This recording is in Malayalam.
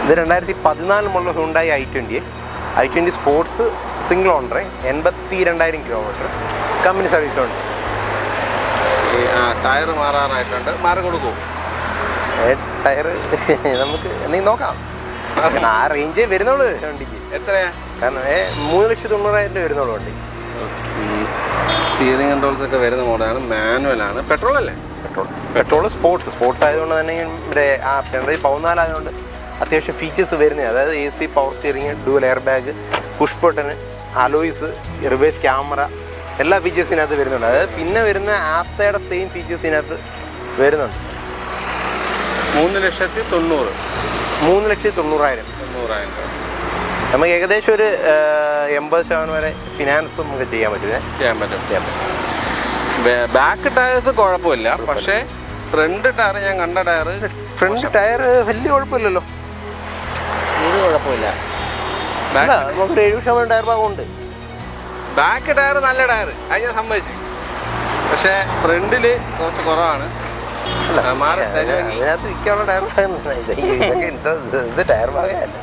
ഇത് 2014 model Hyundai i20. i20 sports single owner, 82,000 kilometre, company service ഉണ്ട്. ടയർ മാറാനായിട്ടുണ്ട്, മാറി കൊടുക്കും. ടയർ നമുക്ക് എന്തെങ്കിലും നോക്കാം. ആ റേഞ്ചേ വരുന്നുള്ളൂ വണ്ടിക്ക്. എത്രയാ? കാരണം 3,90,000 വരുന്നുള്ളൂ വണ്ടി. സ്റ്റിയറിംഗ് കൺട്രോൾസ് ഒക്കെ വരുന്ന മോഡലാണ്, മാനുവലാണ്. പെട്രോൾ അല്ലേ? പെട്രോൾ സ്പോർട്സ് ആയതുകൊണ്ട് തന്നെ ഇവിടെ 2014 ആയതുകൊണ്ട് അത്യാവശ്യം ഫീച്ചേഴ്സ് വരുന്നത്. അതായത് AC, power steering, dual air bag, push button, alloys, reverse camera, എല്ലാ ഫീച്ചേഴ്സ് ഇതിനകത്ത് വരുന്നുണ്ട്. അതായത് പിന്നെ വരുന്ന ആസ്തയുടെ സെയിം ഫീച്ചേഴ്സ് ഇതിനകത്ത് വരുന്നുണ്ട്. 3,90,000. 3,90,000. നമുക്ക് ഏകദേശം ഒരു 80% വരെ ഫിനാൻസ് നമുക്ക് ചെയ്യാൻ പറ്റും. ബാക്ക് ടയർസ് കുഴപ്പമില്ല, പക്ഷേ ഫ്രണ്ട് ടയർ ഞാൻ കണ്ട ഫ്രണ്ട് ടയർ വലിയ കുഴപ്പമില്ലല്ലോ. ഇത് കുഴപ്പമില്ല. നമുക്കൊരു 70% ടയർ ഭാഗമുണ്ട്. ബാക്ക് ടയർ നല്ല ടയർ, അത് ഞാൻ സമ്മതിച്ചു. പക്ഷേ ഫ്രണ്ടില് കുറച്ച് കുറവാണ്. ഇതിനകത്ത് വിൽക്കാനുള്ള ടയർ ഭാഗം ടയർ ഭാഗമല്ല.